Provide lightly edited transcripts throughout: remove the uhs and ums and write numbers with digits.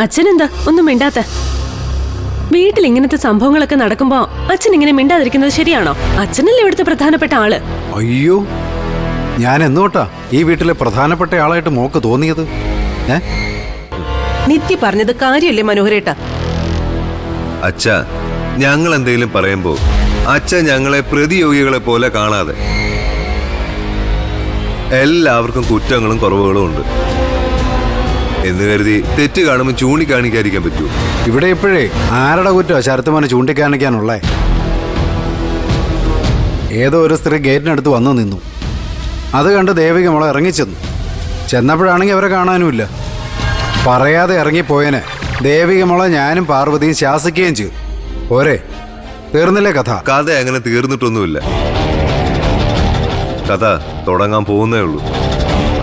അച്ഛനെന്താ ഒന്നും മിണ്ടാത്ത? വീട്ടിൽ ഇങ്ങനത്തെ സംഭവങ്ങളൊക്കെ നടക്കുമ്പോ അച്ഛൻ ഇങ്ങനെ മിണ്ടാതിരിക്കുന്നത് ശരിയാണോ? അച്ഛനല്ലേ ഇവിടുത്തെ പ്രധാനപ്പെട്ട ആള്. അയ്യോ, ഞാൻ എന്നോട്ടാ ഈ വീട്ടിലെ പ്രധാനപ്പെട്ട ആളായിട്ട് മോക്ക് തോന്നിയത്? നിത്യ പറഞ്ഞത് കാര്യല്ലേ മനോഹരേട്ടാ? അച്ഛ, ഞങ്ങൾ എന്തെങ്കിലും പറയുമ്പോ അച്ഛ ഞങ്ങളെ പ്രതിയോഗികളെ പോലെ കാണാതെ, എല്ലാവർക്കും കുറ്റങ്ങളും കുറവുകളും ഉണ്ട് എന്ന് കരുതി തെറ്റ് കാണുമ്പോൾ ചൂണ്ടിക്കാണിക്കാതിരിക്കാൻ പറ്റൂ? ഇവിടെ ഇപ്പോഴേ ആരുടെ കുറ്റോ ശരത്തുമോനെ ചൂണ്ടിക്കാണിക്കാനുള്ളേ? ഏതോ ഒരു സ്ത്രീ ഗേറ്റിനടുത്ത് വന്നു നിന്നു. അത് കണ്ട് ദേവിക മോളെ ഇറങ്ങിച്ചെന്നു. ചെന്നപ്പോഴാണെങ്കിൽ അവരെ കാണാനുമില്ല. പറയാതെ ഇറങ്ങിപ്പോയനെ ദേവിക മോളെ ഞാനും പാർവതിയും ശാസിക്കുകയും ചെയ്തു. പോരെ, തീർന്നില്ലേ കഥ? കഥ അങ്ങനെ തീർന്നിട്ടൊന്നുമില്ല. കഥ തുടങ്ങാൻ പോകുന്നേ ഉള്ളൂ.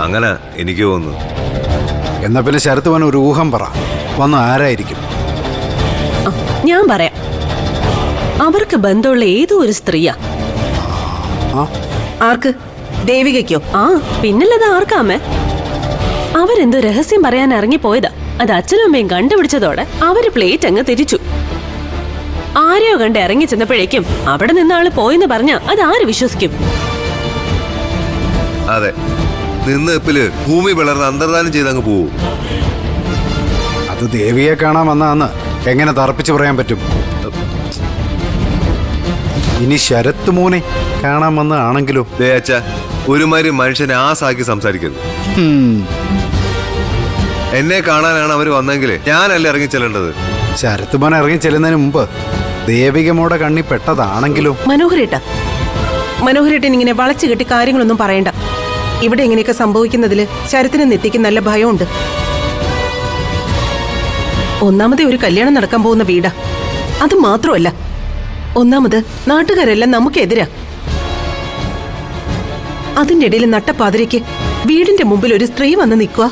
അങ്ങനെ എനിക്ക് തോന്നുന്നു. എന്നാ പിന്നെ ശരത്തുമോൻ ഒരു ഊഹം പറ, വന്ന് ആരായിരിക്കും? ഞാൻ പറയാം. അവർക്ക് ബന്ധമുള്ള ഏതോ ഒരു സ്ത്രീയാ. ആർക്ക്? ദേവികയ്ക്കോ? ആ, പിന്നല്ലത് ആർക്കാമേ? അവരെന്തോ രഹസ്യം പറയാൻ ഇറങ്ങിപ്പോയതാ. അത് അച്ഛനും അമ്മയും കണ്ടുപിടിച്ചതോടെ അവര് പ്ലേറ്റ് അങ്ങ് തിരിച്ചു. ആരെയോ കണ്ട് ഇറങ്ങി ചെന്നപ്പോഴേക്കും അവിടെ നിന്ന് ആള് പോയെന്ന് പറഞ്ഞാ അത് ആര് വിശ്വസിക്കും? അതെ, നിന്ന് എപ്പില് ഭൂമി പിളർന്ന് അന്തർദാനം ചെയ്തങ്ങ് പോവും. അത് ദേവിയെ കാണാൻ വന്നാന്ന് എങ്ങനെ തറപ്പിച്ച് പറയാൻ പറ്റും? ഇനി ശരത്ത് മോനെ കാണാൻ വന്നതാണെങ്കിലോ? ദേ അച്ഛ, ഒരുമാതിരി മനുഷ്യനെ ആസാക്കി സംസാരിക്കരുത്. എന്നെ കാണാനാണ് അവര് വന്നെങ്കിലേ ഞാനല്ല ഇറങ്ങി ചെല്ലേണ്ടത്. ശരത്ത് മോനെ ഇറങ്ങി ചെല്ലുന്നതിന് മുമ്പ് ദേവികമ്മയുടെ കണ്ണി പെട്ടതാണെങ്കിലോ? മനോഹരേട്ടൻ ഇങ്ങനെ വളച്ചു കെട്ടി കാര്യങ്ങളൊന്നും പറയണ്ട. ഇവിടെ ഇങ്ങനെയൊക്കെ സംഭവിക്കുന്നതില് ശരത്തിനും നിത്യയ്ക്കും നല്ല ഭയമുണ്ട്. ഒന്നാമതേ ഒരു കല്യാണം നടക്കാൻ പോകുന്ന വീടാ. അത് മാത്രമല്ല, ഒന്നാമത് നാട്ടുകാരെല്ലാം നമുക്കെതിരാ. അതിന്റെ ഇടയിൽ നട്ടപ്പാതിരയ്ക്ക് വീടിന്റെ മുമ്പിൽ ഒരു സ്ത്രീ വന്ന് നിൽക്കുക.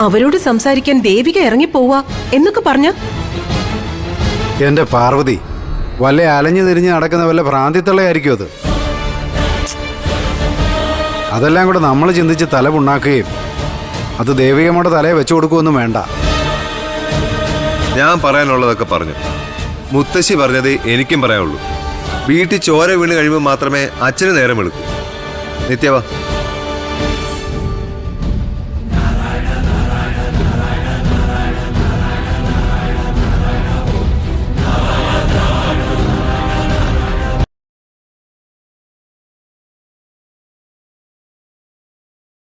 അവരോട് സംസാരിക്കാൻ ദേവിക ഇറങ്ങിപ്പോവാ എന്നൊക്കെ പറഞ്ഞ എന്റെ പാർവതി, വല്ല അലഞ്ഞു തിരിഞ്ഞ് നടക്കുന്ന വല്ല ഭ്രാന്തിത്തള്ളയായിരിക്കും അത്. അതെല്ലാം കൂടെ നമ്മൾ ചിന്തിച്ച് തല പുണ്ണാക്കുകയും അത് ദേവികമ്മയുടെ തലയെ വെച്ചു കൊടുക്കുകയൊന്നും വേണ്ട. ഞാൻ പറയാനുള്ളതൊക്കെ പറഞ്ഞു. മുത്തശ്ശി പറഞ്ഞതേ എനിക്കും പറയാനുള്ളൂ. വീട്ടിൽ ചോര വീണ് കഴിയുമ്പോൾ മാത്രമേ അച്ഛന് നേരം എടുക്കൂ. നിത്യവാ.